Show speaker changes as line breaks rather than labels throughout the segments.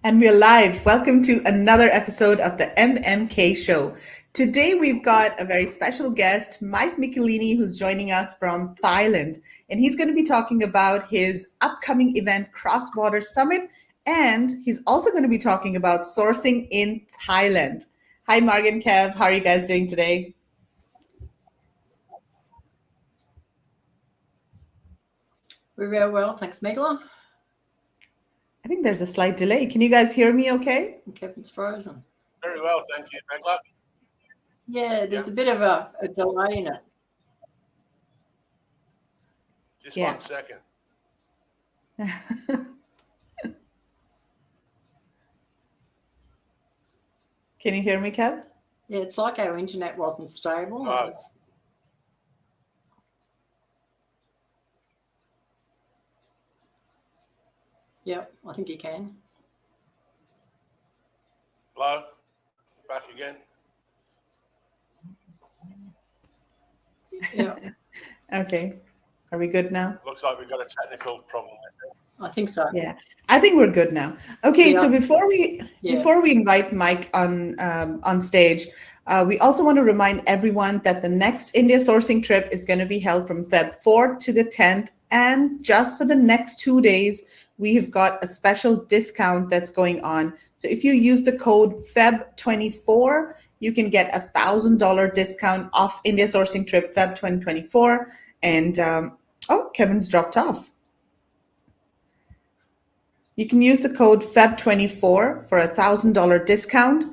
And we're live. Welcome to another episode of the MMK Show. Today we've got a very special guest, Mike Michelini, who's joining us from Thailand. And he's going to be talking about his upcoming event, Cross Border Summit. And he's also going to be talking about sourcing in Thailand. Hi, Marg and Kev. How are you guys doing today?
We're very well. Thanks, Meghla.
I think there's a slight delay. Can you guys hear me okay?
Kevin's frozen.
Very well, thank you, Meghla.
Yeah, there's a bit of a delay in it.
Just 1 second.
Can you hear me, Kev?
Yeah, it's like our internet wasn't stable. Yep, I think you can.
Hello? Back again?
Yeah.
Okay. Are we good now?
Looks like we've got a technical problem.
I think so.
Yeah, I think we're good now. Okay, so before we invite Mike on stage, we also want to remind everyone that the next India sourcing trip is going to be held from Feb 4th to the 10th, and just for the next 2 days, we have got a special discount that's going on. So if you use the code FEB24, you can get $1,000 discount off India sourcing trip Feb 2024. And Kevin's dropped off. You can use the code FEB24 for $1,000 discount.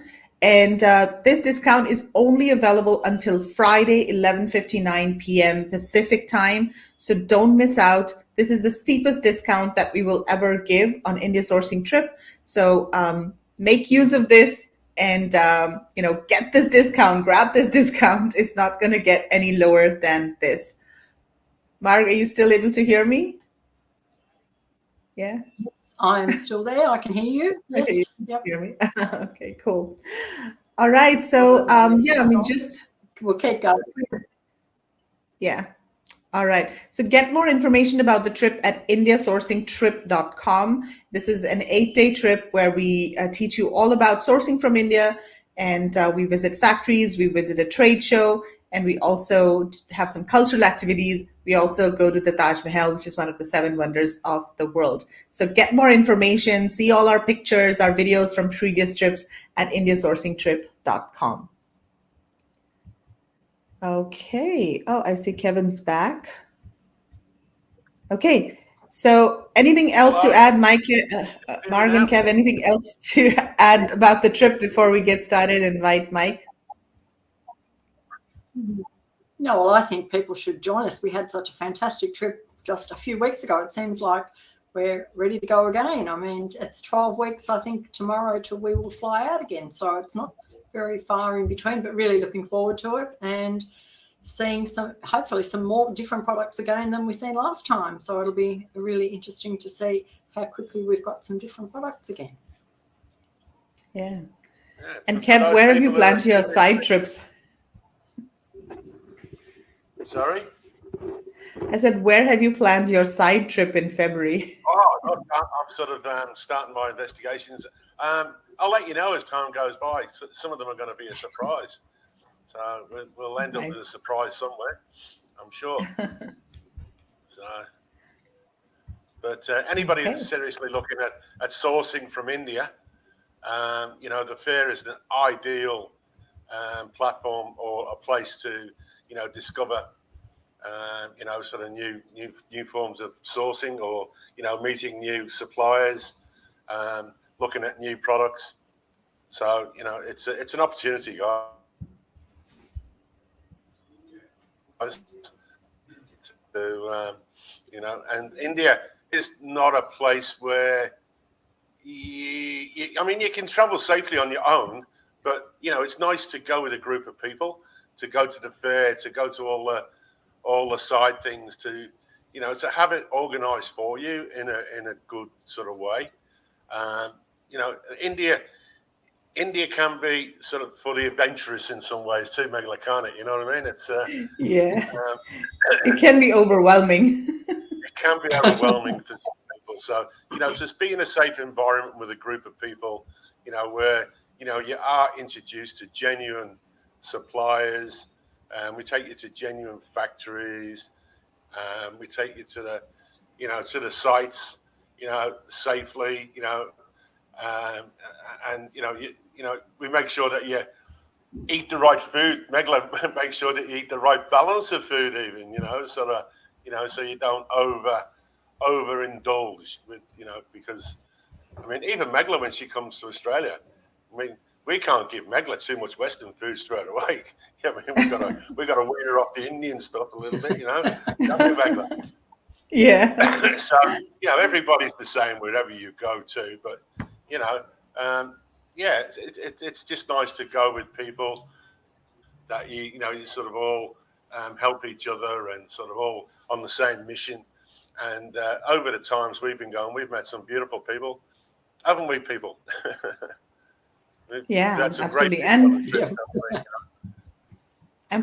And this discount is only available until Friday, 11:59 p.m. Pacific time. So don't miss out. This is the steepest discount that we will ever give on India sourcing trip. So make use of this and get this discount, grab this discount. It's not going to get any lower than this. Marg, are you still able to hear me? Yeah.
Yes, I am still there. I can hear you. Yes.
Okay, you can hear me. Okay, cool. All right. So
we'll keep going.
Yeah. All right. So get more information about the trip at indiasourcingtrip.com. This is an 8-day trip where we teach you all about sourcing from India, and we visit factories, we visit a trade show, and we also have some cultural activities. We also go to the Taj Mahal, which is one of the 7 wonders of the world. So get more information, see all our pictures, our videos from previous trips at indiasourcingtrip.com. Okay. Oh, I see Kevin's back. Okay. So anything else to add, Mike, Marg and Kev, anything else to add about the trip before we get started? Invite Mike.
No, well, I think people should join us. We had such a fantastic trip just a few weeks ago. It seems like we're ready to go again. I mean, it's 12 weeks, I think, tomorrow till we will fly out again. So it's not very far in between, but really looking forward to it and seeing hopefully some more different products again than we've seen last time. So it'll be really interesting to see how quickly we've got some different products again.
Yeah. And Kev, where have you planned your side trips?
Sorry?
I said, where have you planned your side trip in February?
I'm sort of starting my investigations. I'll let you know as time goes by. Some of them are going to be a surprise. So we'll end up with a surprise somewhere, I'm sure. But anybody that's seriously looking at sourcing from India, the fair is an ideal platform or a place to, discover, sort of new forms of sourcing or, meeting new suppliers, looking at new products. So, it's an opportunity, guys. And India is not a place where you can travel safely on your own, but it's nice to go with a group of people, to go to the fair, to go to all the side things, to have it organized for you in a good sort of way. India can be sort of fully adventurous in some ways too, Meghla, can't it? You know what I mean? It's
it can be overwhelming.
It can be overwhelming for some people. people. So, just be in a safe environment with a group of people, where, you are introduced to genuine suppliers, and we take you to genuine factories, we take you to the sites, safely, and we make sure that you eat the right food. Meghla make sure that you eat the right balance of food, even, so that, so you don't overindulge with, because, even Meghla, when she comes to Australia, we can't give Meghla too much Western food straight away. We gotta wean her off the Indian stuff a little bit, don't we, Meghla?
Yeah.
So, everybody's the same wherever you go to, but, it's just nice to go with people that you sort of all help each other and sort of all on the same mission. And over the times we've been going, we've met some beautiful people, haven't we, people?
Yeah,
That's
absolutely. And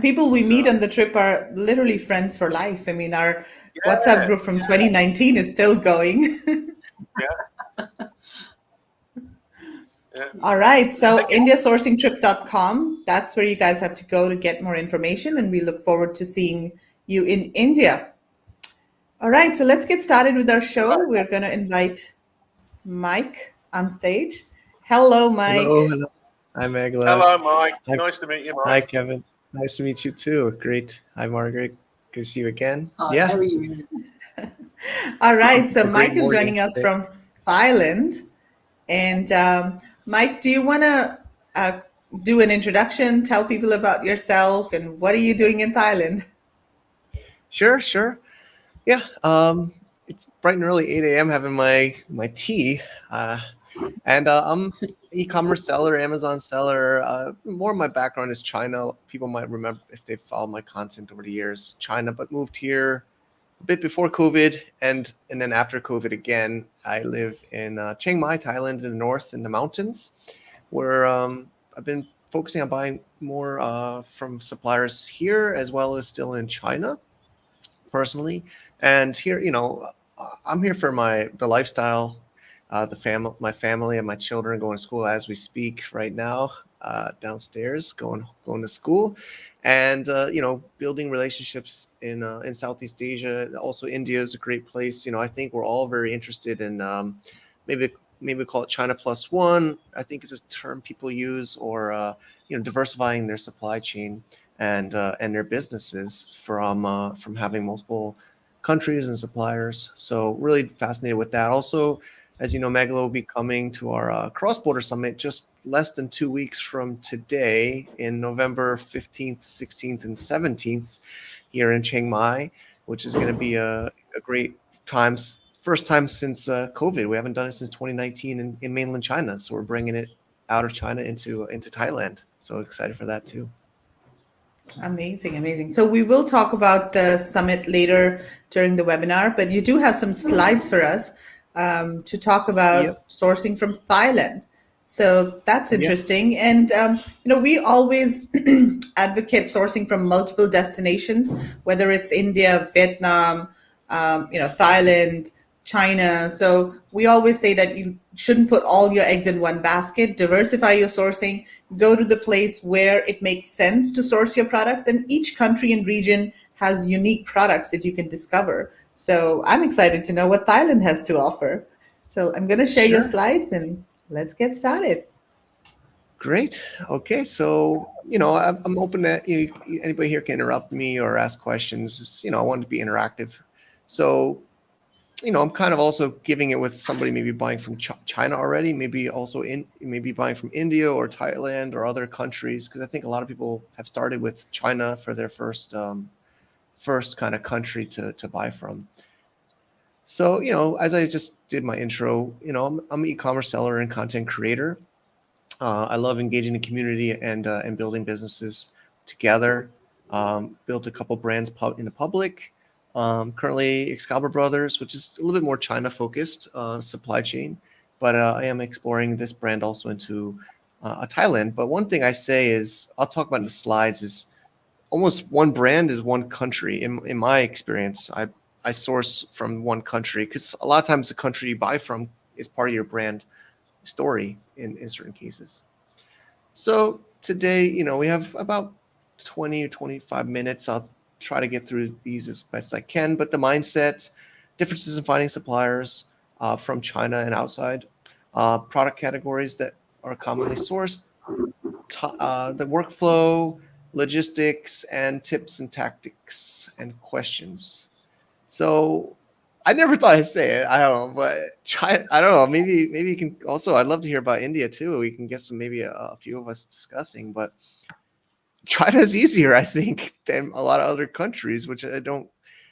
people we meet on the trip are literally friends for life. Our WhatsApp group from 2019 is still going.
Yeah.
All right. So indiasourcingtrip.com, that's where you guys have to go to get more information. And we look forward to seeing you in India. All right. So let's get started with our show. We're going to invite Mike on stage. Hello, Mike.
Hello. Hi, Meghla.
Hello, Mike.
Hi.
Nice to meet you, Mike.
Hi, Kevin. Nice to meet you too. Great. Hi, Margaret. Good to see you again.
How
Yeah.
are you?
All right. So
A great
Mike is
morning
joining us
today.
from Thailand. And Mike, do you want to do an introduction, tell people about yourself and what are you doing in Thailand?
Sure. Yeah. It's bright and early, 8 a.m. having my tea. And I'm e-commerce seller, Amazon seller. More of my background is China. People might remember if they've followed my content over the years, China, but moved here a bit before COVID, and then after COVID again. I live in Chiang Mai, Thailand, in the north, in the mountains, where I've been focusing on buying more from suppliers here as well as still in China, personally. And here, I'm here for the lifestyle, my family and my children going to school as we speak right now, downstairs, going to school, and building relationships in Southeast Asia. Also, India is a great place. I think we're all very interested in maybe call it China plus one. I think is a term people use, or diversifying their supply chain and their businesses from having multiple countries and suppliers. So really fascinated with that. Also, as you know, Meghla will be coming to our cross-border summit just less than 2 weeks from today, in November 15th, 16th, and 17th here in Chiang Mai, which is going to be a great time. First time since COVID. We haven't done it since 2019 in mainland China. So we're bringing it out of China into Thailand. So excited for that too.
Amazing. So we will talk about the summit later during the webinar, but you do have some slides for us to talk about sourcing from Thailand. So that's interesting. And, we always advocate sourcing from multiple destinations, whether it's India, Vietnam, Thailand, China. So we always say that you shouldn't put all your eggs in one basket. Diversify your sourcing. Go to the place where it makes sense to source your products. And each country and region has unique products that you can discover. So I'm excited to know what Thailand has to offer. So I'm going to share your slides and let's get started.
Great. Okay. So, I'm open to anybody here can interrupt me or ask questions. I want to be interactive. So, I'm kind of also giving it with somebody maybe buying from China already, maybe also maybe buying from India or Thailand or other countries, because I think a lot of people have started with China for their first kind of country to buy from. So, as I just did my intro, I'm an e-commerce seller and content creator. I love engaging the community and building businesses together. Built a couple brands in the public. Currently Excalibur Brothers, which is a little bit more China focused supply chain, but I am exploring this brand also into Thailand. But one thing I say is, I'll talk about in the slides, is almost one brand is one country. In my experience, I source from one country, because a lot of times the country you buy from is part of your brand story in certain cases. So today, we have about 20 or 25 minutes. I'll try to get through these as best as I can, but the mindset, differences in finding suppliers from China and outside, product categories that are commonly sourced, the workflow, logistics, and tips and tactics and questions. So I never thought I'd say it. I don't know, but China, I don't know. Maybe you can also. I'd love to hear about India too. We can get some, maybe a few of us discussing. But China's easier, I think, than a lot of other countries, which I don't.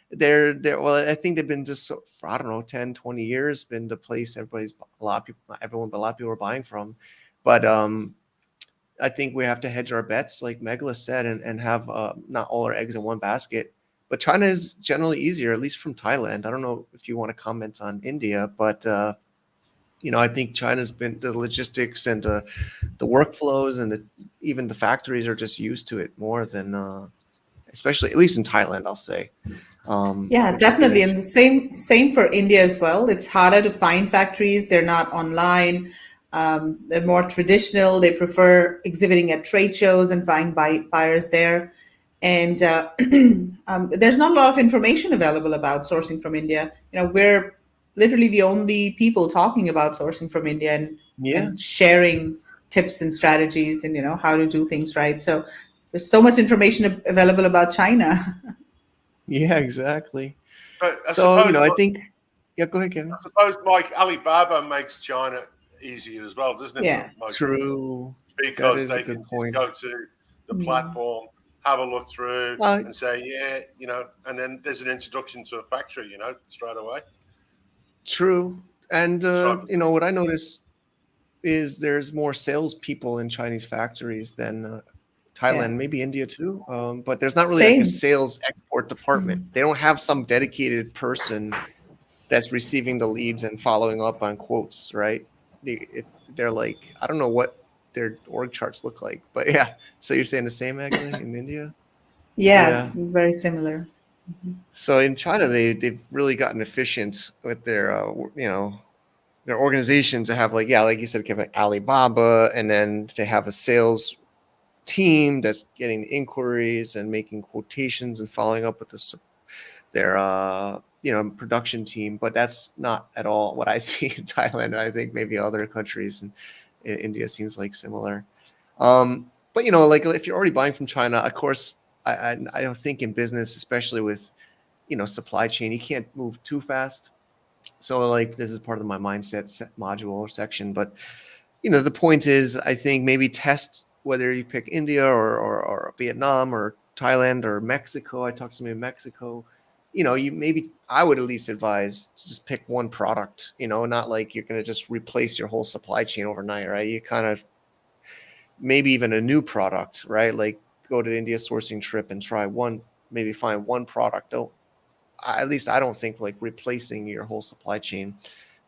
They're well. I think they've been just for, I don't know, 10, 20 years, been the place everyone, but a lot of people are buying from. But I think we have to hedge our bets, like Meghla said, and have not all our eggs in one basket. But China is generally easier, at least from Thailand. I don't know if you want to comment on India, but I think China's been the logistics and the workflows and even the factories are just used to it more than, especially at least in Thailand, I'll say.
Yeah, definitely. And the same for India as well. It's harder to find factories. They're not online. They're more traditional. They prefer exhibiting at trade shows and find buyers there. And there's not a lot of information available about sourcing from India. We're literally the only people talking about sourcing from India and sharing tips and strategies and how to do things right. So there's so much information available about China.
Yeah, exactly.
But
I think, yeah, go ahead, Kevin.
I suppose, Mike, Alibaba makes China easier as well, doesn't it?
Yeah,
true.
Because they can just go to the platform, have a look through, and say, and then there's an introduction to a factory, straight away.
True. And, what I notice is there's more salespeople in Chinese factories than Thailand, maybe India too. But there's not really like a sales export department. They don't have some dedicated person that's receiving the leads and following up on quotes, right? They're like, I don't know what their org charts look like, but yeah. So you're saying the same, Meghla, in India?
Yeah, very similar.
So in China, they've really gotten efficient with their their organizations to have like you said, Kevin, Alibaba, and then they have a sales team that's getting inquiries and making quotations and following up with their production team. But that's not at all what I see in Thailand. I think maybe other countries, and India seems like similar. But like if you're already buying from China, of course, I don't think in business, especially with supply chain, you can't move too fast. So like this is part of my mindset module or section. But the point is, I think maybe test whether you pick India or Vietnam or Thailand or Mexico. I talked to somebody in Mexico. I would at least advise to just pick one product, not like you're going to just replace your whole supply chain overnight, right? You kind of maybe even a new product, right? Like go to the India sourcing trip and try maybe find one product. At least I don't think like replacing your whole supply chain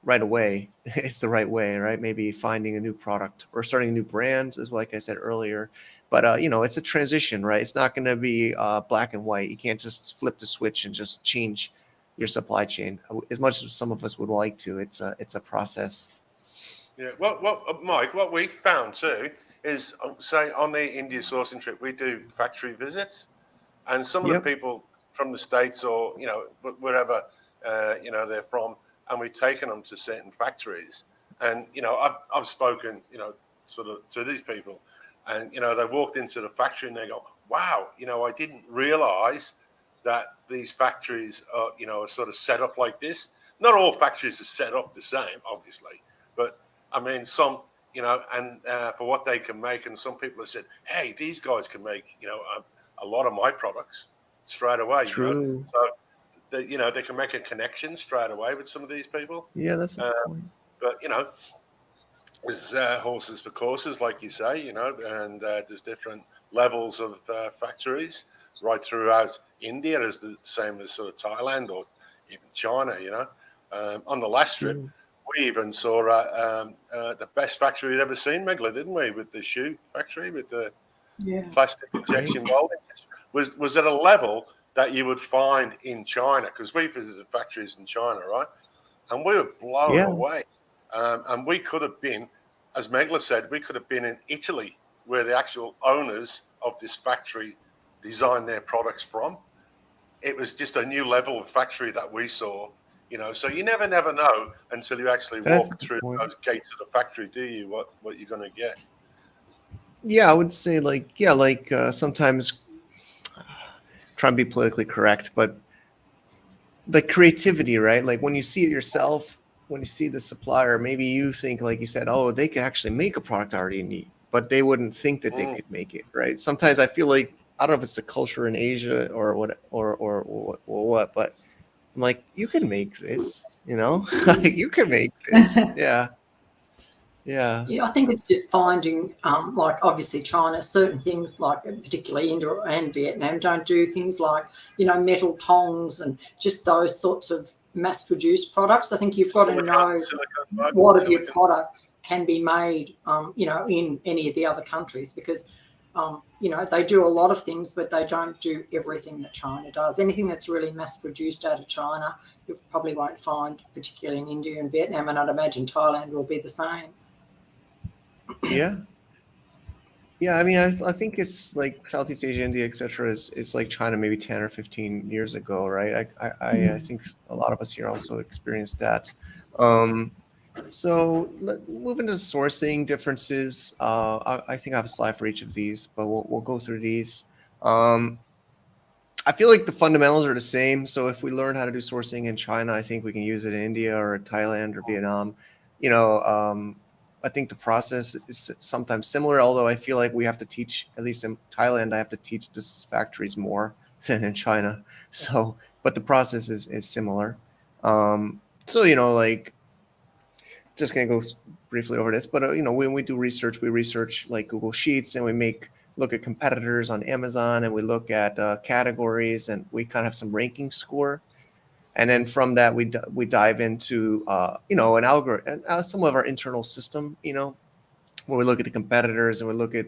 right away is the right way, right? Maybe finding a new product or starting a new brand is like I said earlier. But, it's a transition, right? It's not going to be black and white. You can't just flip the switch and just change your supply chain as much as some of us would like to. It's a process.
Yeah. Well, Mike, what we found too is, say, on the India sourcing trip, we do factory visits, and some of the people from the States or, wherever, they're from, and we've taken them to certain factories. And, I've spoken, sort of to these people, and, they walked into the factory and they go, wow, I didn't realize that these factories are, are sort of set up like this. Not all factories are set up the same, obviously, but I mean, some, and for what they can make. And some people have said, hey, these guys can make, a lot of my products straight away.
True.
So, they can make a connection straight away with some of these people.
Yeah, that's a point.
But, there's horses for courses, like you say, and there's different levels of factories right throughout India. Is the same as sort of Thailand or even China, On the last trip, we even saw the best factory we'd ever seen, Meghla, didn't we? With the shoe factory, with the plastic injection molding. Was at a level that you would find in China, because we visited factories in China, right? And we were blown away. And we could have been, as Meghla said, we could have been in Italy, where the actual owners of this factory designed their products from. It was just a new level of factory that we saw, you know. So you never know until you actually walk through those gates of the factory, do you? What you're going to get?
Yeah, I would say sometimes try and be politically correct, but the creativity, right? Like when you see it yourself, when you see the supplier, maybe you think, like you said, oh, they could actually make a product I already need, but they wouldn't think that they could make it, right? Sometimes I feel like, I don't know if it's the culture in Asia or what, but I'm like, you can make this, you know, like you can make this. Yeah.
I think it's just finding, like obviously China, certain things like particularly India and Vietnam don't do things like, you know, metal tongs and just those sorts of mass-produced products. I think you've got to know what of your products can be made, you know, in any of the other countries, because, you know, they do a lot of things, but they don't do everything that China does. Anything that's really mass-produced out of China, you probably won't find, particularly in India and Vietnam, and I'd imagine Thailand will be the same.
Yeah, I mean, I think it's like Southeast Asia, India, etc. is like China maybe 10 or 15 years ago, right? I think a lot of us here also experienced that. So moving to sourcing differences, I think I have a slide for each of these, but we'll go through these. I feel like the fundamentals are the same. So if we learn how to do sourcing in China, I think we can use it in India or Thailand or Vietnam. You know, I think the process is sometimes similar, although I feel like we have to teach, at least in Thailand, I have to teach these factories more than in China. So, but the process is similar. So, you know, like, just going to go briefly over this, but, you know, when we do research, we research like Google Sheets, and we look at competitors on Amazon, and we look at categories, and we kind of have some ranking score. And then from that, we dive into, you know, an algorithm, some of our internal system, you know, where we look at the competitors and we look at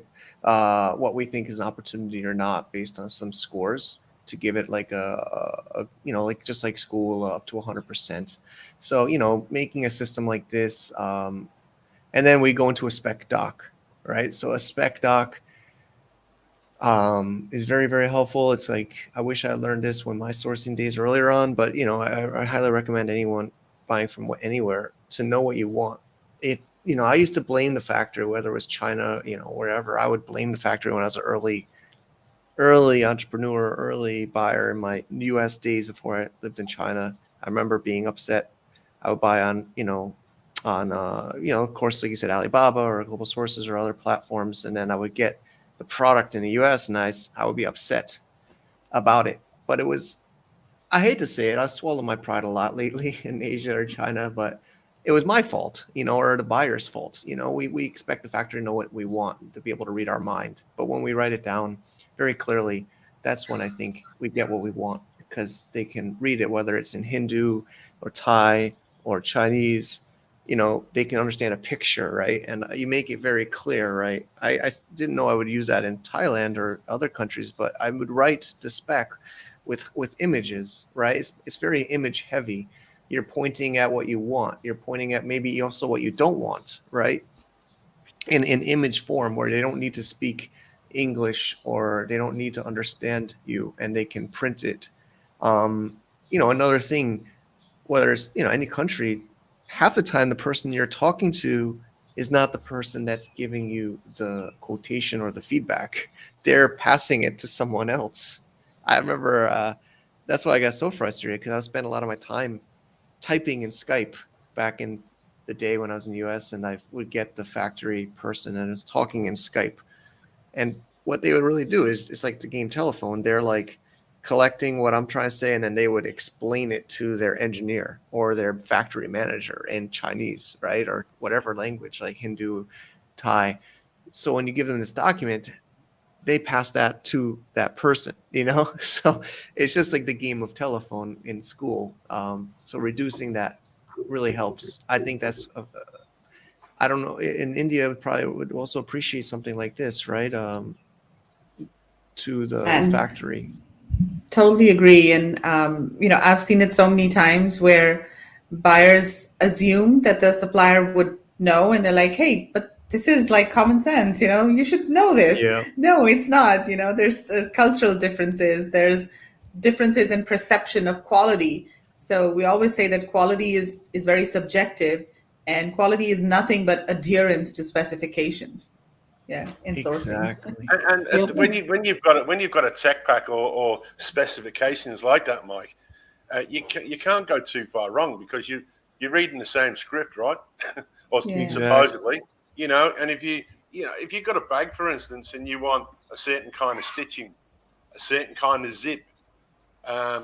what we think is an opportunity or not based on some scores to give it like a you know, like just like school up to 100%. So, you know, making a system like this, and then we go into a spec doc, right? So a spec doc is very, very helpful. It's like, I wish I learned this when my sourcing days earlier on, but, you know, I highly recommend anyone buying from anywhere to know what you want. You know, I used to blame the factory, whether it was China, you know, wherever. I would blame the factory when I was an early entrepreneur, early buyer in my US days before I lived in China. I remember being upset. I would buy on, you know, of course, like you said, Alibaba or Global Sources or other platforms, and then I would get the product in the US and I would be upset about it. But it was, I hate to say it, I swallow my pride a lot lately in Asia or China, but it was my fault, you know, or the buyer's fault. You know, we expect the factory to know what we want, to be able to read our mind. But when we write it down very clearly, that's when I think we get what we want, because they can read it, whether it's in Hindu or Thai or Chinese. You know, they can understand a picture, right? And you make it very clear, right? I didn't know I would use that in Thailand or other countries, but I would write the spec with images, right? It's very image heavy. You're pointing at what you want. You're pointing at maybe also what you don't want, right? In image form, where they don't need to speak English or they don't need to understand you, and they can print it. You know, another thing, whether it's, you know, any country, half the time the person you're talking to is not the person that's giving you the quotation or the feedback. They're passing it to someone else. I remember that's why I got so frustrated, because I spent a lot of my time typing in Skype back in the day when I was in the US, and I would get the factory person and was talking in Skype. And what they would really do is, it's like the game telephone. They're like collecting what I'm trying to say, and then they would explain it to their engineer or their factory manager in Chinese, right? Or whatever language, like Hindu, Thai. So when you give them this document, they pass that to that person, you know? So it's just like the game of telephone in school. So reducing that really helps. I think that's, I don't know, in India probably would also appreciate something like this, right? To the factory.
Totally agree. And, I've seen it so many times where buyers assume that the supplier would know and they're like, hey, but this is like common sense, you should know this.
Yeah,
No, it's not. There's cultural differences, there's differences in perception of quality. So we always say that quality is very subjective, and quality is nothing but adherence to specifications. Yeah, in sourcing.
exactly.
And
Yeah.
when you've got a tech pack or specifications like that, Mike, you can't go too far wrong because you're reading the same script, right? Or
Yeah.
supposedly, And if you've got a bag, for instance, and you want a certain kind of stitching, a certain kind of zip, a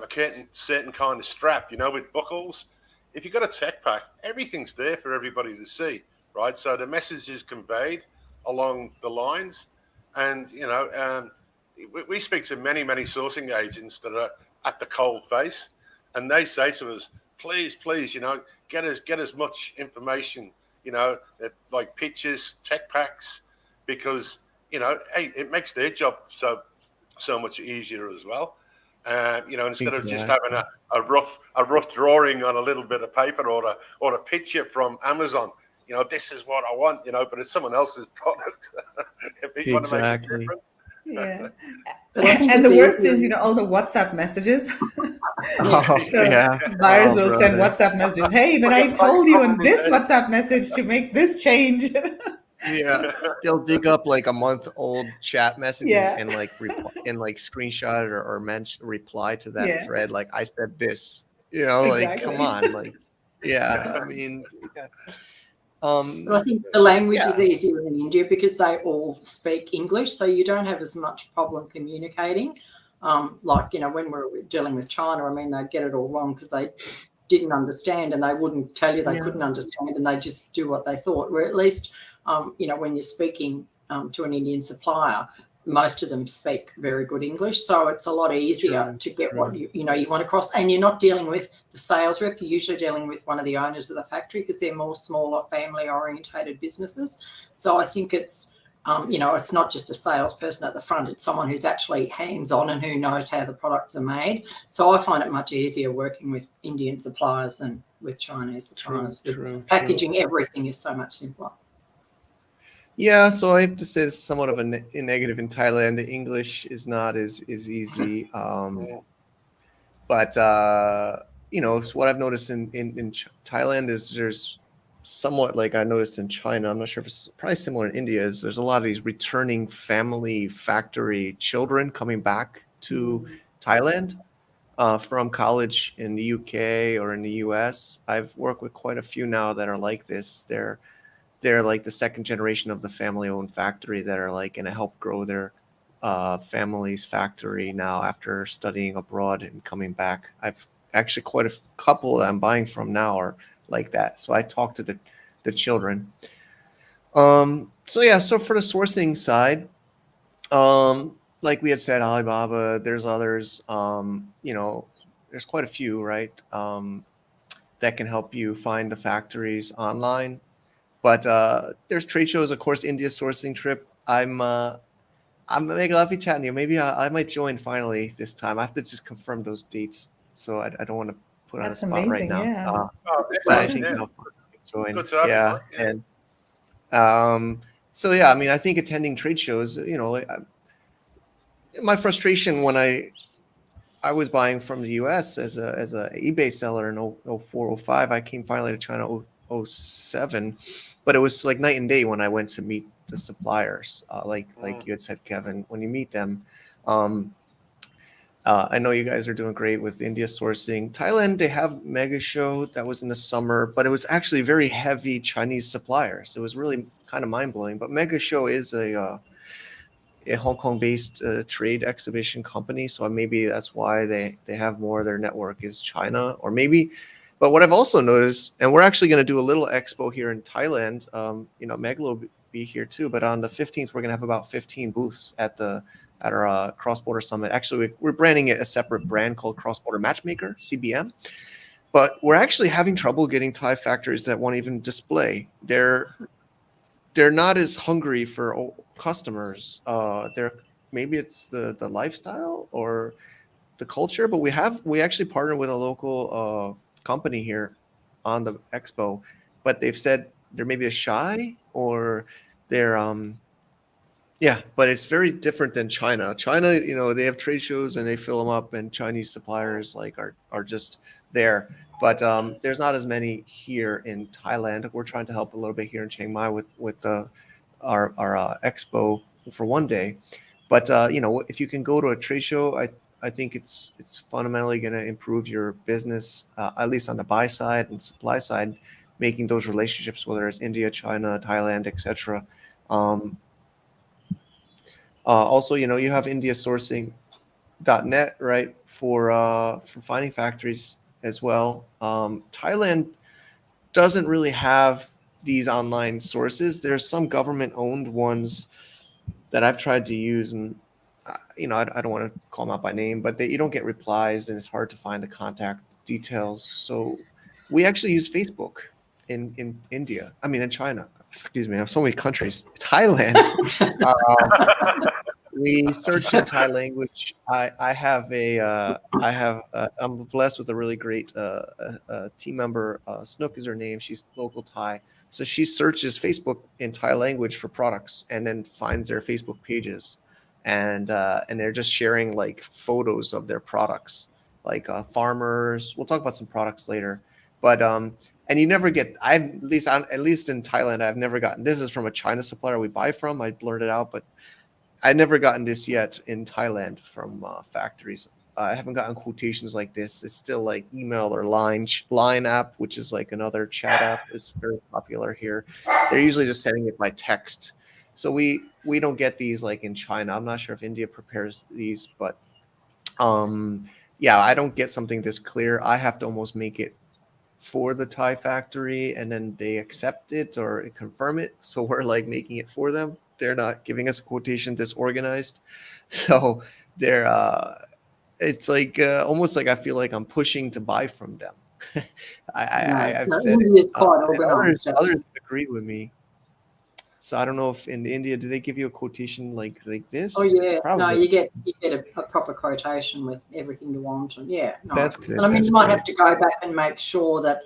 certain kind of strap, with buckles. If you've got a tech pack, everything's there for everybody to see, right? So the message is conveyed along the lines, and we speak to many sourcing agents that are at the cold face, and they say to us, please, get as much information, like pictures, tech packs, because hey, it makes their job so much easier as well. Instead of just having a rough drawing on a little bit of paper or a picture from Amazon, this is what I want, but it's someone else's product. If you want to make it
Exactly.
different.
Yeah.
But I think
And
it's
the worst
easier.
is, all the WhatsApp messages.
Oh,
So
yeah.
buyers
Oh,
will send
brother.
WhatsApp messages. Hey, but
Put
I
your face
told you in
probably
this
there.
WhatsApp message to make this change.
Yeah, they'll dig up like a month-old chat message
Yeah.
and like screenshot it or reply to that
Yeah.
thread like I said this. Like come
Exactly.
on, like yeah. I mean, yeah.
But I think the language is
Yeah.
easier in India because they all speak English, so you don't have as much problem communicating. Like, when we're dealing with China, I mean, they'd get it all wrong because they didn't understand and they wouldn't tell you they
Yeah.
couldn't understand and they just do what they thought. Where at least, when you're speaking to an Indian supplier, most of them speak very good English, so it's a lot easier
True,
to get
true.
what you want across. And you're not dealing with the sales rep; you're usually dealing with one of the owners of the factory because they're more smaller, family-orientated businesses. So I think it's it's not just a salesperson at the front; it's someone who's actually hands-on and who knows how the products are made. So I find it much easier working with Indian suppliers than with Chinese suppliers.
True.
Packaging, everything is so much simpler.
Yeah, so I have to say it's somewhat of a negative in Thailand. The English is not as easy. But so what I've noticed in Thailand is there's somewhat like I noticed in China. I'm not sure if it's probably similar in India. Is there's a lot of these returning family factory children coming back to Thailand from college in the UK or in the US. I've worked with quite a few now that are like this. They're like the second generation of the family-owned factory that are like going to help grow their family's factory now after studying abroad and coming back. I've actually quite a couple that I'm buying from now are like that. So I talk to the children. So for the sourcing side, like we had said, Alibaba, there's others, there's quite a few, right? That can help you find the factories online. But there's trade shows, of course, India sourcing trip. I'm Meghla chatting to you. Maybe I might join finally this time. I have to just confirm those dates, so I don't want to put on the
That's
spot right
amazing.
now.
Yeah.
But I
Excellent.
think
Yeah.
I'll join.
Good to have you,
Yeah,
Mike. Yeah.
and I mean, I think attending trade shows, my frustration when I was buying from the U.S. as a eBay seller in 04, 05. I came finally to China 07, but it was like night and day when I went to meet the suppliers. Like you had said, Kevin, when you meet them, I know you guys are doing great with India sourcing. Thailand, they have MMK Show that was in the summer, but it was actually very heavy Chinese suppliers. It was really kind of mind blowing. But MMK Show is a Hong Kong-based trade exhibition company, so maybe that's why they have more of their network is China, or maybe. But what I've also noticed, and we're actually going to do a little expo here in Thailand. Meghla will be here too, but on the 15th we're going to have about 15 booths at our cross-border summit. Actually, we're branding it a separate brand called Cross-Border Matchmaker (CBM). But we're actually having trouble getting Thai factories that won't even display. They're not as hungry for customers. Maybe it's the lifestyle, or the culture, but we actually partner with a local company here on the expo, but they've said they're maybe shy or they're yeah, but it's very different than China. China, you know, they have trade shows and they fill them up, and Chinese suppliers like are just there. But there's not as many here in Thailand. We're trying to help a little bit here in Chiang Mai with our expo for one day. But you know, if you can go to a trade show, I think it's fundamentally going to improve your business, at least on the buy side and supply side, making those relationships, whether it's India, China, Thailand, etc. Also, you know, you have indiasourcing.net, right, for finding factories as well. Thailand doesn't really have these online sources. There's some government-owned ones that I've tried to use, and you know, I don't want to call them out by name, but you don't get replies, and it's hard to find the contact details. So we actually use Facebook in India. I mean, in China. Excuse me, I have so many countries. Thailand. We search in Thai language. I'm blessed with a really great team member. Snook is her name. She's local Thai. So she searches Facebook in Thai language for products and then finds their Facebook pages. And they're just sharing like photos of their products, like farmers. We'll talk about some products later. But and you never get, at least in Thailand, I've never gotten, this is from a China supplier we buy from. I blurred it out, but I've never gotten this yet in Thailand from factories. I haven't gotten quotations like this. It's still like email or line app, which is like another chat app, is very popular here. They're usually just sending it by text. So we don't get these like in China. I'm not sure if India prepares these, but yeah, I don't get something this clear. I have to almost make it for the Thai factory, and then they accept it or confirm it. So we're like making it for them. They're not giving us a quotation disorganized. So they're it's like almost like I feel like I'm pushing to buy from them. I've said it. Others agree with me. So I don't know if in India, do they give you a quotation like this?
Oh yeah,
Probably.
no, you get a proper quotation with everything you want, and yeah, no.
That's good.
And I mean,
That's
you might
good.
have to go back and make sure that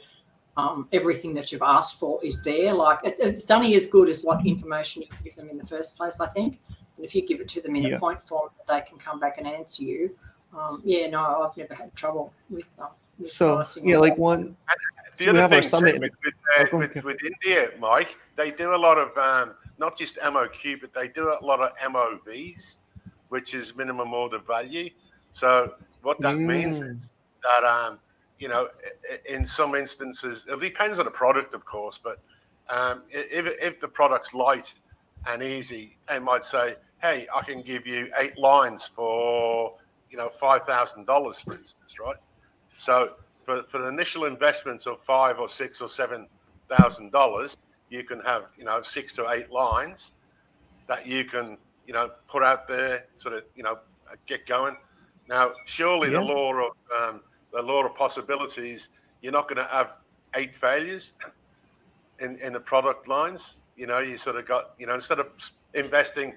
everything that you've asked for is there. Like it's only as good as what information you give them in the first place, I think. And if you give it to them in a point form, that they can come back and answer you. Yeah, no, I've never had trouble with
so
pricing.
yeah, like one.
The
So
other
we have our
thing
summit
with India, Mike, they do a lot of not just MOQ, but they do a lot of MOVs, which is minimum order value. So what that means is that you know, in some instances, it depends on the product, of course, but if the product's light and easy, they might say, hey, I can give you 8 lines for, you know, $5,000, for instance, right? So for the initial investment of $5,000 or $6,000 or $7,000, you can have, you know, 6 to 8 lines that you can, you know, put out there, sort of, you know, get going. Now, surely the law of possibilities, you're not going to have 8 failures in the product lines. You know, you sort of got, you know, instead of investing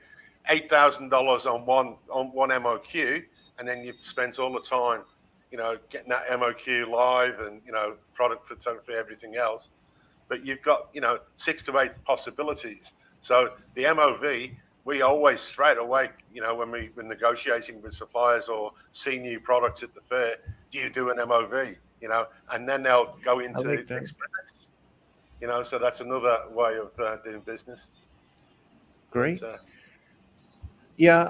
$8,000 on one MOQ, and then you've spent all the time, you know, getting that MOQ live and, you know, product photography, everything else. But you've got, you know, 6 to 8 possibilities. So the MOV, we always straight away, you know, when we're negotiating with suppliers or see new products at the fair, do you do an MOV? You know, and then they'll go into express. You know, so that's another way of doing business.
Great. But, yeah,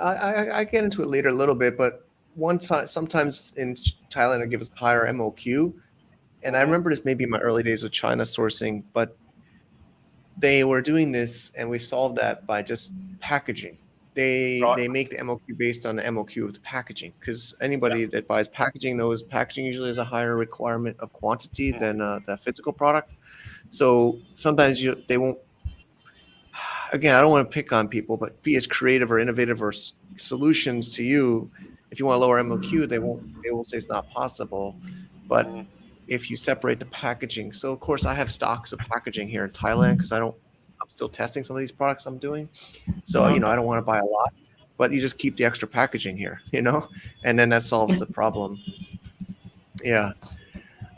I get into it later a little bit, but sometimes in Thailand they give us higher MOQ, and I remember this maybe in my early days with China sourcing, but they were doing this, and we've solved that by just packaging. They make the MOQ based on the MOQ of the packaging, because anybody that buys packaging knows packaging usually has a higher requirement of quantity than the physical product. So sometimes they won't. Again, I don't want to pick on people, but be as creative or innovative or solutions to you. If you want to lower MOQ, they will say it's not possible. But if you separate the packaging, so of course I have stocks of packaging here in Thailand because I'm still testing some of these products I'm doing. So you know, I don't want to buy a lot. but you just keep the extra packaging here, and then that solves the problem. Yeah.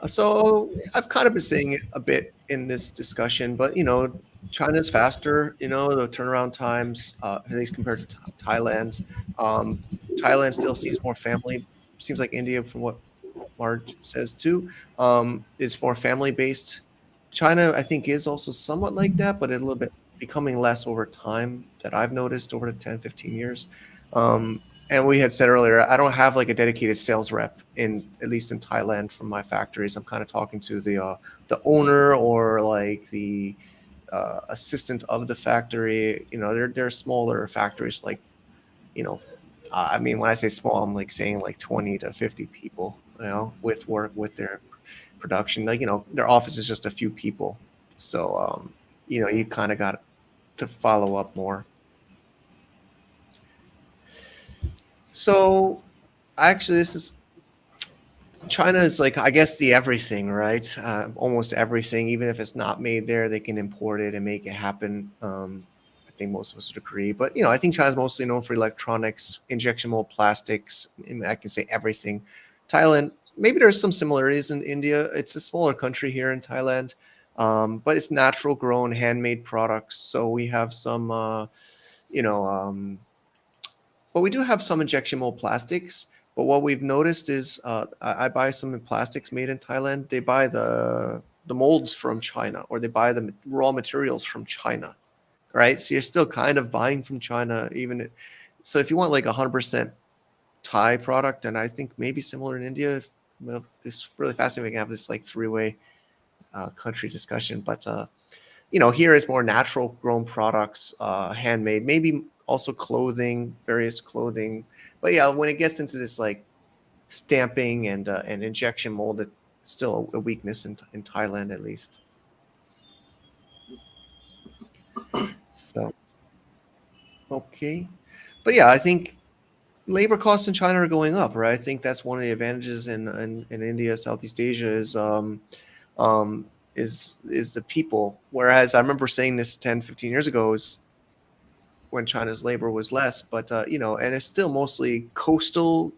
So I've kind of been saying it a bit in this discussion, but China's faster. The turnaround times, at least compared to Thailand. Thailand still seems more family. Seems like India, from what Marge says too, is more family based. China, I think, is also somewhat like that, but a little bit becoming less over time that I've noticed over the 10, 15 years. And we had said earlier, I don't have like a dedicated sales rep at least in Thailand from my factories. I'm kind of talking to the owner or like the assistant of the factory. They're smaller factories, like, I mean, when I say small, I'm like saying like 20 to 50 people, with their production. Like, their office is just a few people. So, you kind of got to follow up more. So actually, China is like, I guess, the everything, right? Almost everything. Even if it's not made there, they can import it and make it happen. I think most of us would agree. But, I think China's mostly known for electronics, injection mold plastics. I can say everything. Thailand, maybe there's some similarities in India. It's a smaller country here in Thailand, but it's natural grown, handmade products. So we have some, but we do have some injection mold plastics. But what we've noticed is I buy some plastics made in Thailand. They buy the molds from China, or they buy the raw materials from China, right? So you're still kind of buying from China. So if you want like 100% Thai product, and I think maybe similar in India, it's really fascinating. We can have this like three-way country discussion. But here is more natural grown products, handmade, maybe also clothing, various clothing. But yeah, when it gets into this like stamping and injection mold, it's still a weakness in Thailand, at least. So, okay. But yeah, I think labor costs in China are going up, right? I think that's one of the advantages in India, Southeast Asia is the people. Whereas I remember saying this 10, 15 years ago, is when China's labor was less, but and it's still mostly coastal.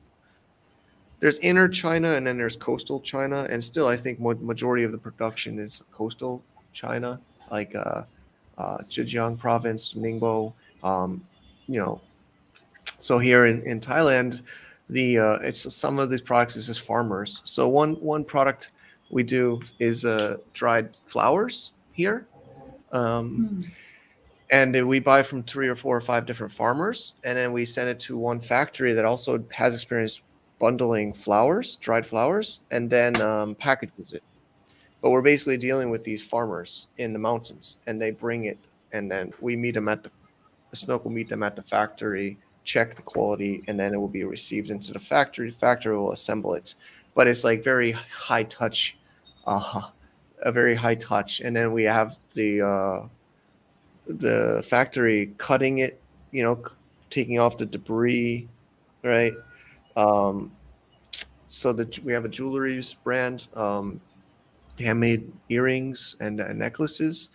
There's inner China and then there's coastal China, and still I think majority of the production is coastal China, like Zhejiang province, Ningbo. So here in Thailand, it's some of these products is just farmers. So one product we do is dried flowers here. And we buy from 3 or 4 or 5 different farmers, and then we send it to one factory that also has experience bundling flowers, dried flowers, and then packages it. But we're basically dealing with these farmers in the mountains, and they bring it, and then we meet them the Snook will meet them at the factory, check the quality, and then it will be received into the factory. The factory will assemble it, but it's like very high touch, a very high touch, and then we have the factory cutting it, taking off the debris, right? So that we have a jewelry brand, handmade earrings and necklaces.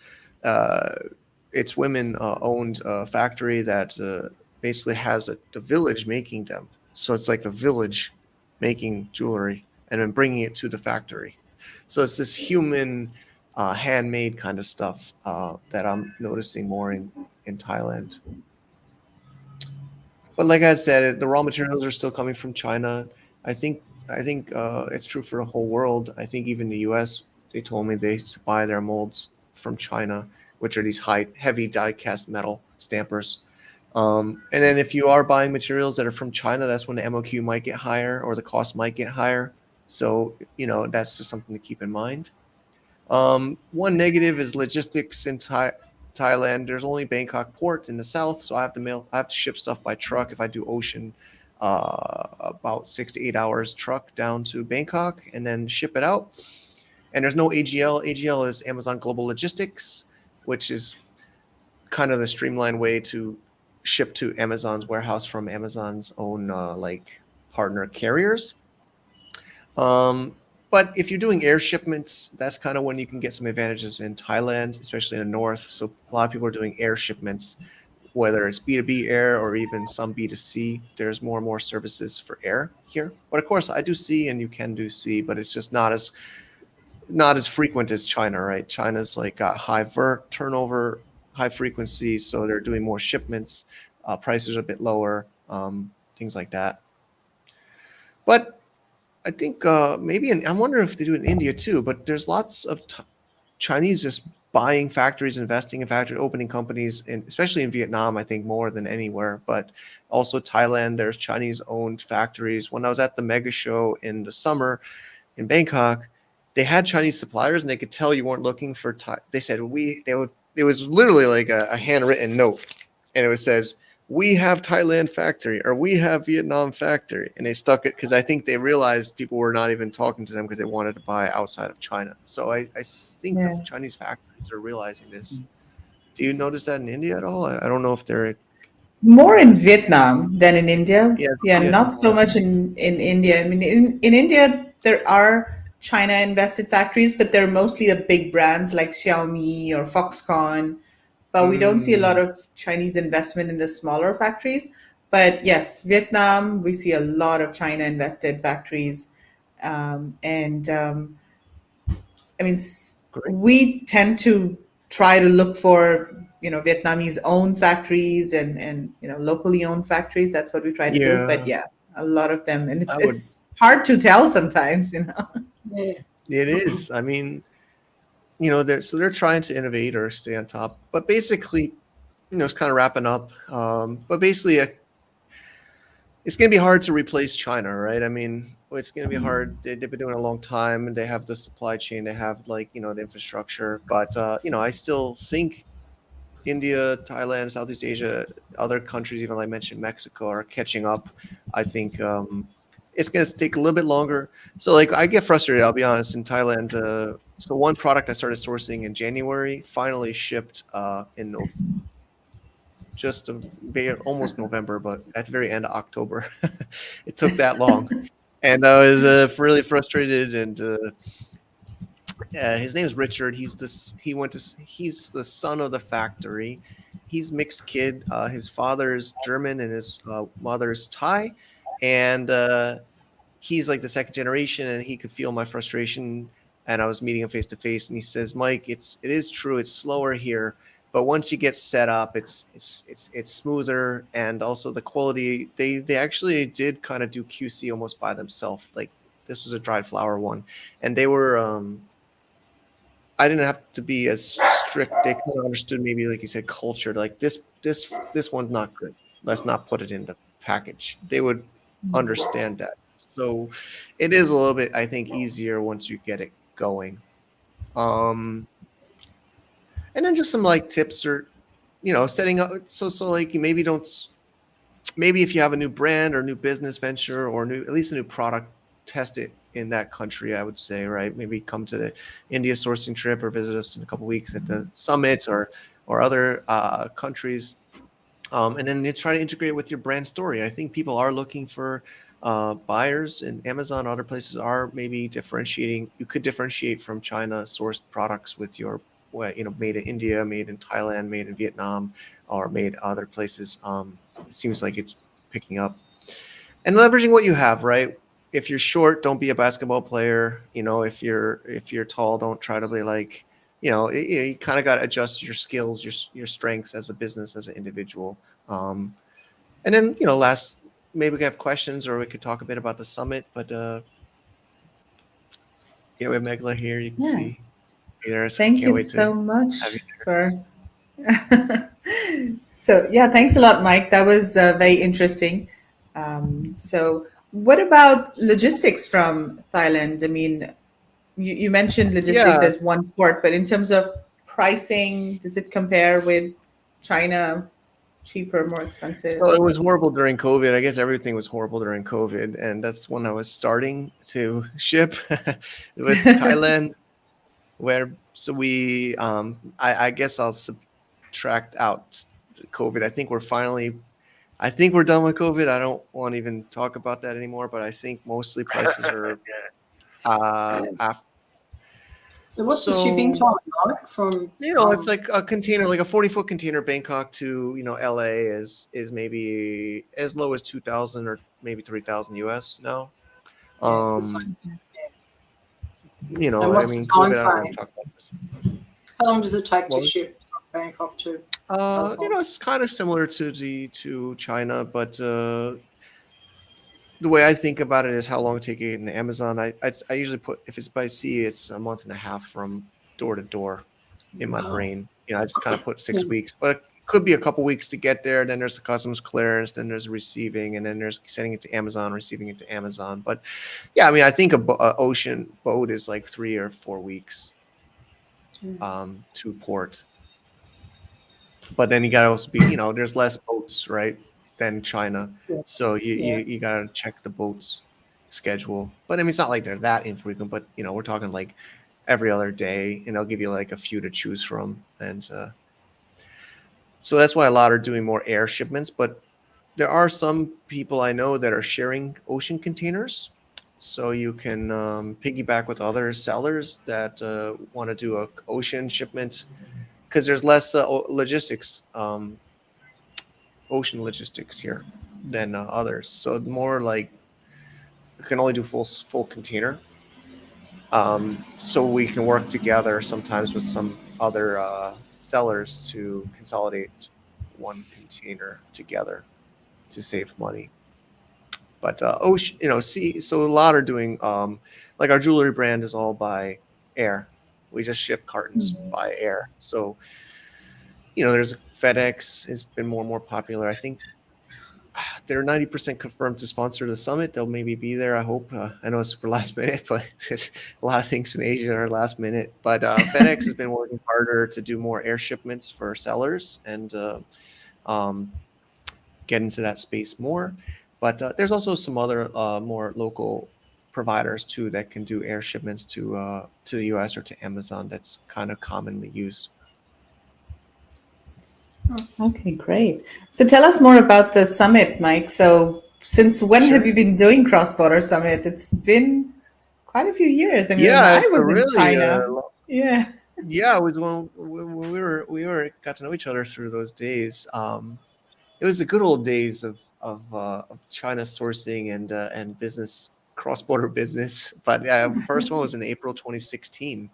It's women owned factory that basically has the village making them. So it's like the village making jewelry and then bringing it to the factory. So it's this human handmade kind of stuff that I'm noticing more in Thailand. But like I said, the raw materials are still coming from China. I think it's true for the whole world. I think even the U.S., they told me they buy their molds from China, which are these heavy die-cast metal stampers. And then if you are buying materials that are from China, that's when the MOQ might get higher or the cost might get higher. So, that's just something to keep in mind. One negative is logistics in Thailand. There's only Bangkok port in the south, so I have to ship stuff by truck. If I do ocean, about 6 to 8 hours truck down to Bangkok and then ship it out. And there's no AGL. AGL is Amazon Global Logistics, which is kind of the streamlined way to ship to Amazon's warehouse from Amazon's own partner carriers. But if you're doing air shipments, that's kind of when you can get some advantages in Thailand, especially in the north. So a lot of people are doing air shipments. whether it's B2B air or even some B2C. There's more and more services for air here. But of course, I do sea and you can do sea, but it's just not as frequent as China, right? China's like got high turnover, high frequency, so they're doing more shipments. Prices are a bit lower, things like that. But I think maybe I wonder if they do in India too. But there's lots of Chinese just buying factories, investing in factories, opening companies, especially in Vietnam, I think more than anywhere. But also Thailand, there's Chinese-owned factories. When I was at the MMK Show in the summer in Bangkok, they had Chinese suppliers, and they could tell you weren't looking for Thai. They said it was literally like a handwritten note, and it says, "We have Thailand factory," or "We have Vietnam factory," and they stuck it because I think they realized people were not even talking to them because they wanted to buy outside of China. So I think the Chinese factories are realizing this. Do you notice that in India at all? I don't know if they're
More in Vietnam than in India. Yeah,
Vietnam.
not so much in India. I mean, in India, there are China invested factories, but they're mostly the big brands like Xiaomi or Foxconn. But we don't see a lot of Chinese investment in the smaller factories. But yes, Vietnam, we see a lot of China invested factories. I mean,
Great.
we tend to try to look for, Vietnamese owned factories and locally owned factories. That's what we try to do. But yeah, a lot of them, and it's hard to tell sometimes.
Yeah.
It is. I mean, they're trying to innovate or stay on top. But basically, it's kind of wrapping up. But basically, it's going to be hard to replace China, right? I mean, it's going to be hard. They've been doing it a long time, and they have the supply chain. They have the infrastructure. But I still think India, Thailand, Southeast Asia, other countries, even like I mentioned, Mexico, are catching up. I think it's going to take a little bit longer. So I get frustrated, I'll be honest, in Thailand. So one product I started sourcing in January finally shipped in almost November, but at the very end of October. It took that long. And I was really frustrated. And his name is Richard. He's the son of the factory. He's mixed kid. His father's German and his mother's Thai. And he's like the second generation, and he could feel my frustration. And I was meeting him face to face, and he says, "Mike, it is true. It's slower here, but once you get set up, it's smoother, and also the quality. They actually did kind of do QC almost by themselves. Like this was a dried flower one, and they were. I didn't have to be as strict. They kind of understood, maybe like you said, culture. Like this one's not good. Let's not put it in the package. They would understand that. So it is a little bit, I think, easier once you get it going. And then just some tips or, setting up. So you maybe if you have a new brand or new business venture or at least a new product, test it in that country, I would say, right? Maybe come to the India sourcing trip or visit us in a couple of weeks at the summits or other countries. And then you try to integrate it with your brand story. I think people are looking for buyers, and Amazon, other places are maybe differentiating. You could differentiate from China sourced products with your, made in India, made in Thailand, made in Vietnam, or made other places. It seems like it's picking up. And leveraging what you have, right? If you're short, don't be a basketball player. If you're tall, don't try to be like, you kind of got to adjust your skills, your strengths as a business, as an individual. And then, last, maybe we can have questions or we could talk a bit about the summit, but we have Meghla here. You can see.
Thank you so much for. So yeah, thanks a lot, Mike. That was very interesting. So what about logistics from Thailand? I mean, you mentioned logistics as one port, but in terms of pricing, does it compare with China? Cheaper, more expensive?
So it was horrible during COVID. I guess everything was horrible during COVID, and that's when I was starting to ship with Thailand. I guess I'll subtract out COVID. I think we're done with COVID. I don't want to even talk about that anymore. But I think mostly prices are after.
So what's the shipping time like from?
It's like a container, like a 40-foot container, Bangkok to LA is maybe as low as 2,000 or maybe 3,000 US now.
Yeah, it's the same thing.
Yeah.
And what's the
COVID,
time
I don't want
frame?
to talk about this.
How long does it take to ship from Bangkok to?
It's kind of similar to China, but the way I think about it is how long it takes in Amazon. I usually put, if it's by sea, it's a month and a half from door to door in my brain. I just kind of put 6 weeks, but it could be a couple weeks to get there. Then there's the customs clearance, then there's receiving, and then there's sending it to Amazon, receiving it to Amazon. But yeah, I think a ocean boat is like 3 or 4 weeks to port. But then you got to also be, there's less boats, right, than China. So you got to check the boats schedule. But it's not like they're that infrequent, but we're talking like every other day, and they'll give you like a few to choose from. And so that's why a lot are doing more air shipments. But there are some people I know that are sharing ocean containers. So you can piggyback with other sellers that want to do a ocean shipment, because there's less logistics, ocean logistics here than others. So more like you can only do full container. So we can work together sometimes with some other sellers to consolidate one container together to save money. But ocean, so a lot are doing like our jewelry brand is all by air. We just ship cartons by air. So there's FedEx has been more and more popular. I think they're 90% confirmed to sponsor the summit. They'll maybe be there, I hope. I know it's super last minute, but a lot of things in Asia are last minute. But FedEx has been working harder to do more air shipments for sellers and get into that space more. But there's also some other more local providers too that can do air shipments to the US or to Amazon. That's kind of commonly used.
Okay, great. So tell us more about the summit, Mike. So since when have you been doing Cross-Border Summit? It's been quite a few years. I was in China.
Yeah, it was when we got to know each other through those days. It was the good old days of China sourcing and business, cross-border business. But first one was in April 2016.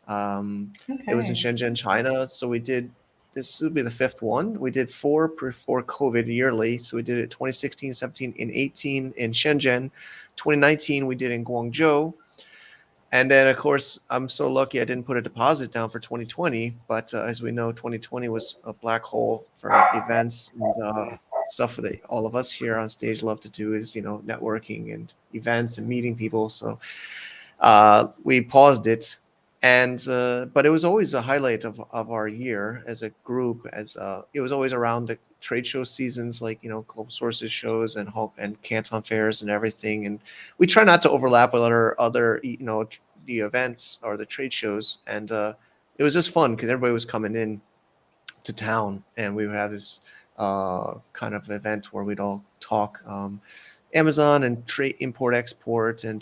It was in Shenzhen, China. So we did. This would be the 5th one. We did 4 before COVID yearly. So we did it 2016, 17, and 18 in Shenzhen. 2019, we did in Guangzhou. And then, of course, I'm so lucky I didn't put a deposit down for 2020. But as we know, 2020 was a black hole for events and stuff that all of us here on stage love to do is, networking and events and meeting people. So we paused it. And but it was always a highlight of our year as a group. As it was always around the trade show seasons, like Global Sources shows and Canton fairs and everything. And we try not to overlap with other the events or the trade shows. And it was just fun because everybody was coming in to town, and we would have this kind of event where we'd all talk Amazon and trade, import, export, and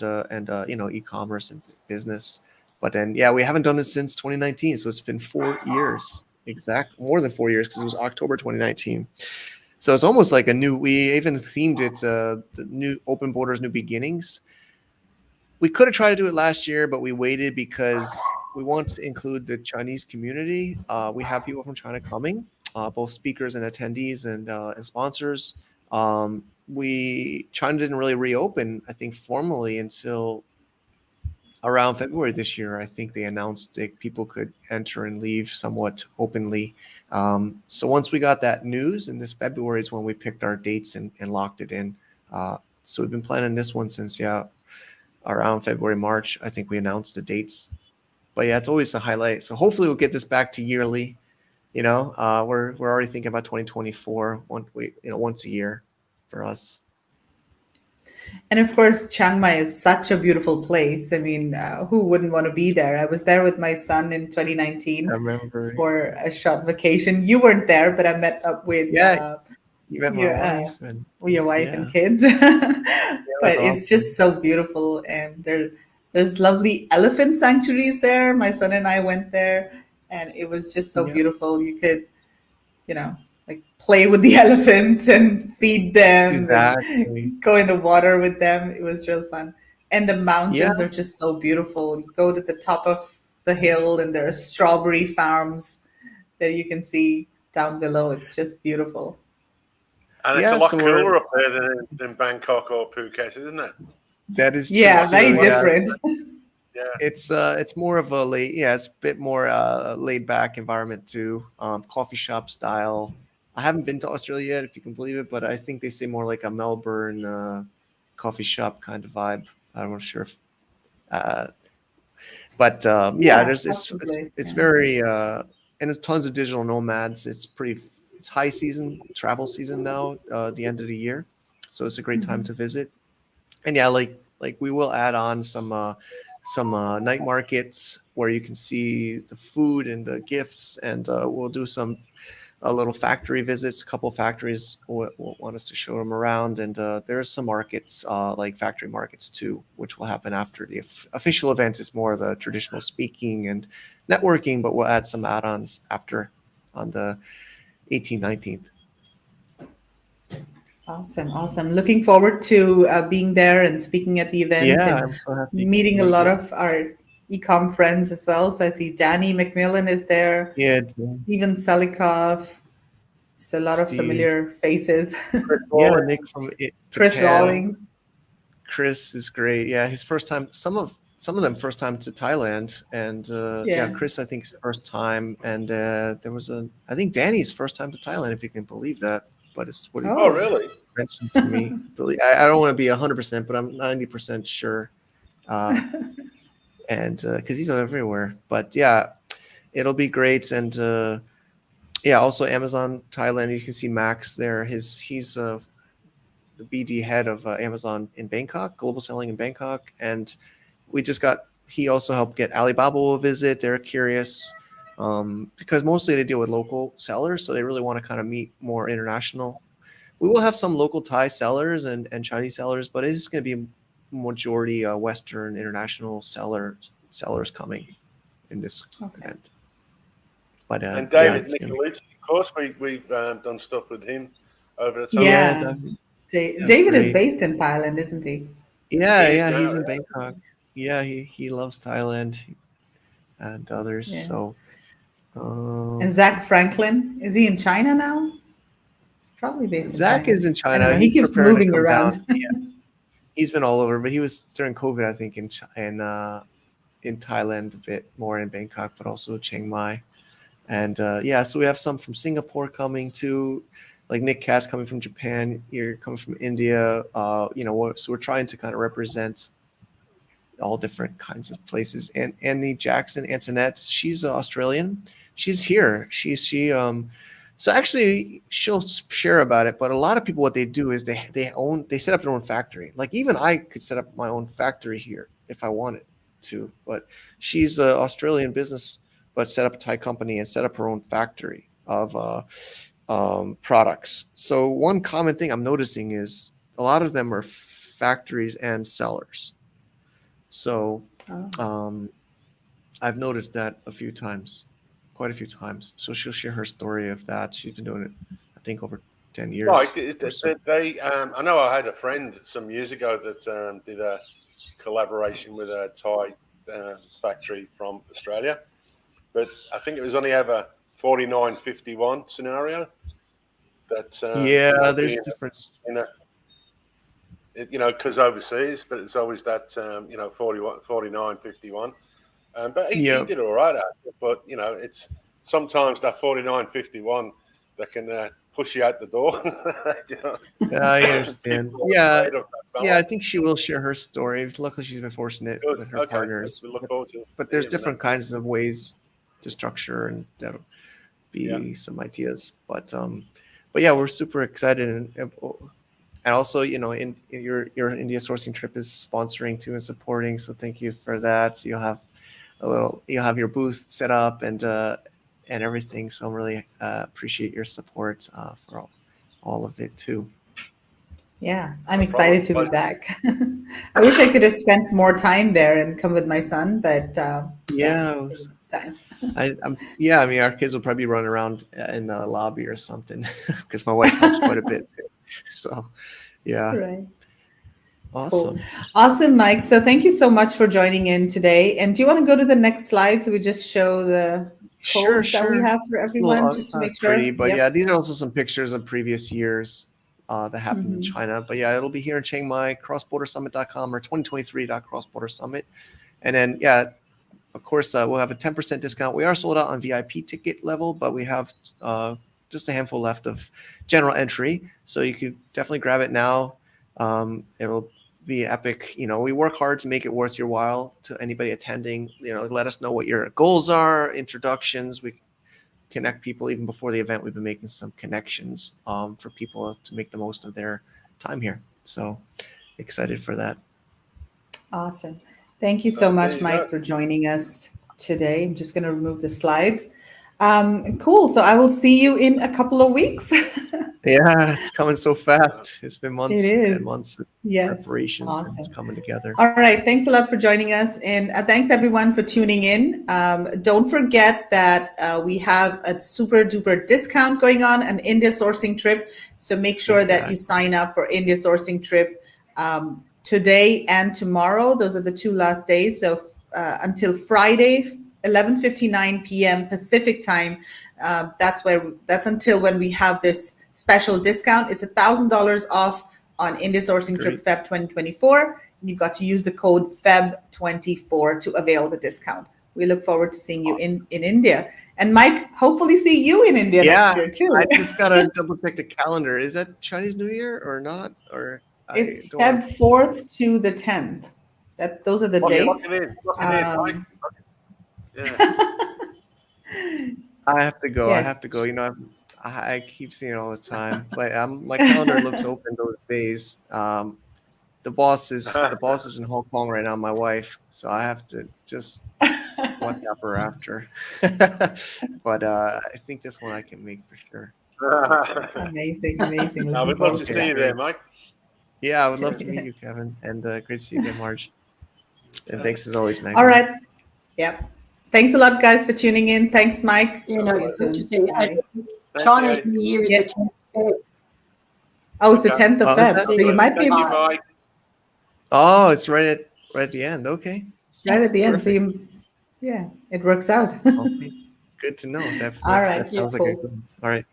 e-commerce and business. But then, we haven't done it since 2019. So it's been 4 years, more than 4 years, because it was October 2019. So it's almost like we even themed it the new Open Borders, New Beginnings. We could have tried to do it last year, but we waited because we want to include the Chinese community. We have people from China coming, both speakers and attendees and sponsors. China didn't really reopen, I think, formally until around February this year. I think they announced that people could enter and leave somewhat openly. So once we got that news, and this February is when we picked our dates and locked it in. So we've been planning this one since, around February, March. I think we announced the dates. But it's always a highlight. So hopefully we'll get this back to yearly. We're already thinking about 2024, once a year for us.
And of course, Chiang Mai is such a beautiful place. I mean, who wouldn't want to be there? I was there with my son in 2019 for a short vacation. You weren't there, but I met up with
you met my wife
your wife and kids. But it's just so beautiful, and There's lovely elephant sanctuaries there. My son and I went there, and it was just so
Yeah.
beautiful. You could, like play with the elephants and feed them
Exactly.
and go in the water with them. It was real fun. And the
Yeah.
mountains are just so beautiful. You go to the top of the hill, and there are strawberry farms that you can see down below. It's just beautiful.
And it's a
Yeah.
lot
So
cooler up there than Bangkok or Phuket, isn't it?
that is true.
Yeah, very
too. Yeah.
different.
Yeah.
It's more of a it's a bit more laid back environment too. Coffee shop style. I haven't been to Australia yet, if you can believe it, but I think they say more like a Melbourne coffee shop kind of vibe. I'm not sure if, but
Yeah,
there's
absolutely.
it's
Yeah.
very and tons of digital nomads. It's high season, travel season now, the end of the year, so it's a great time to visit. And yeah, like we will add on some night markets where you can see the food and the gifts, and we'll do some little factory visits. A couple of factories will want us to show them around, and there's some markets like factory markets too, which will happen after the official event. Is more the traditional speaking and networking, but we'll add some add-ons after on the 18th, 19th.
Awesome. Looking forward to being there and speaking at the event
Yeah,
and
I'm so happy you
meeting a
can make
lot
it.
of our ecom friends as well. So I see Danny McMillan is there,
Yeah,
Steven Selikoff. It's a lot of
Steve.
familiar faces.
Yeah, Nick from
Chris
Japan.
Rawlings.
Chris is great. Yeah, his first time. Some of them first time to Thailand, and
Yeah.
Chris I think first time, and there was I think Danny's first time to Thailand, if you can believe that. But it's what he
Oh,
Oh.
really?
mentioned to me. I don't want to be 100%, but I'm 90% sure, and because he's everywhere. But yeah, it'll be great, and also Amazon Thailand. You can see Max there. He's the BD head of Amazon in Bangkok, global selling in Bangkok, and he also helped get Alibaba will visit. They're curious because mostly they deal with local sellers, so they really want to kind of meet more international. We will have some local Thai sellers and Chinese sellers, but it's going to be majority Western international sellers coming in this event. But
and David
it's gonna
Michelini, of course, we've done stuff with him over the time.
Yeah.
That's
David is
great.
based in Thailand, isn't he?
Yeah,
now,
he's in Bangkok. Yeah, he loves Thailand and others.
Yeah.
So,
And Zach Franklin, is he in China now? He's probably based in
Zach
China.
is in
I
China.
don't know. He
He's
keeps
preparing to
moving
come
around.
down. Yeah, he's been all over, but he was during COVID, I think, in Thailand a bit more in Bangkok, but also Chiang Mai. And so we have some from Singapore coming too, like Nick Katz coming from Japan. You're coming from India. So we're trying to kind of represent all different kinds of places. And Annie Jackson, Antoinette, she's Australian. She's here. So actually she'll share about it. But a lot of people, what they do is they set up their own factory. Like even I could set up my own factory here if I wanted to. But she's an Australian business, but set up a Thai company and set up her own factory of products. So one common thing I'm noticing is a lot of them are factories and sellers. So I've noticed that quite a few times. So she'll share her story of that. She's been doing it, I think, over 10 years.
Right. I know I had a friend some years ago that did a collaboration with a Thai factory from Australia, but I think it was only ever 49-51 scenario. That
there's a difference.
Because overseas, but it's always that 49-51. But he did all right at it. But it's sometimes that 49-51 that can push you out the door.
I understand. I think she will share her story. Luckily, she's been fortunate with her partners.
We look forward to it.
But there's different kinds of ways to structure, and that'll be some ideas. But yeah, we're super excited, and also in your India sourcing trip is sponsoring too and supporting. So thank you for that. So you'll have your booth set up and everything. So I really appreciate your support for all of it too.
Yeah, I'm
No
excited to
problem.
be back. I wish I could have spent more time there and come with my son, but
Yeah,
maybe next time.
yeah. I mean, our kids will probably run around in the lobby or something because my wife helps quite a bit. So, yeah,
Right. Cool.
awesome.
Awesome, Mike. So thank you so much for joining in today. And do you want to go to the next slide so we just show the
Sure,
codes that we
sure.
have for
It's a little,
everyone, just
it's
to
not
make
as
sure?
pretty, but
Yep.
yeah, these are also some pictures of previous years that happened in
Mhm.
China. But yeah, it'll be here in Chiang Mai, crossbordersummit.com or 2023.crossbordersummit. And then, yeah, of course, we'll have a 10% discount. We are sold out on VIP ticket level, but we have just a handful left of general entry. So you could definitely grab it now. It'll be epic. You know, we work hard to make it worth your while to anybody attending. You know, let us know what your goals are, introductions. We connect people even before the event. We've been making some connections for people to make the most of their time here. So excited for that.
Awesome. Thank you so
There
much,
you
Mike,
go.
for joining us today. I'm just going to remove the slides. Cool. So I will see you in a couple of weeks.
Yeah, it's coming so fast. It's been
It
months and
is.
months of
Yes.
preparations and it's
Awesome.
coming together.
All right. Thanks a lot for joining us. And thanks everyone for tuning in. Don't forget that we have a super duper discount going on, an India sourcing trip. So make sure that you sign up for India sourcing trip today and tomorrow. Those are the two last days. So until Friday, 11:59 p.m. Pacific time. That's until when we have this special discount. It's $1,000 off on India sourcing trip Feb 2024. And you've got to use the code FEB24 to avail the discount. We look forward to seeing you in India. And Mike, hopefully see you in India next year too.
I just gotta double check the calendar. Is that Chinese New Year or not? Or
it's Feb 4th to the 10th. Those are the dates.
Lock it in, Mike. Yeah.
I have to go.
Yeah.
I have to go. You know, I keep seeing it all the time, but my calendar looks open those days. The boss is in Hong Kong right now, my wife, so I have to just WhatsApp her after. But I think this one I can make for sure.
Amazing.
I
Looking
would love
forward
to
to
see
that.
you there, Mike.
Yeah, I would love to meet you, Kevin, and great to see you again, Marge. And thanks as always, Meghla.
All right. Yep. Thanks a lot, guys, for tuning in. Thanks, Mike.
You know,
See you
good
soon.
to see you.
Bye.
Chinese New Year is
Yeah.
the 10th.
Oh, it's the
Okay.
10th of
Oh, is
Feb.
that-
So you might be
Thank you, Mike.
Oh, it's right at the end. Okay.
right at the end. So
Perfect.
it works out.
Okay. Good to know. That
All
works.
right.
That sounds
Yeah,
like a
cool.
good one. All right.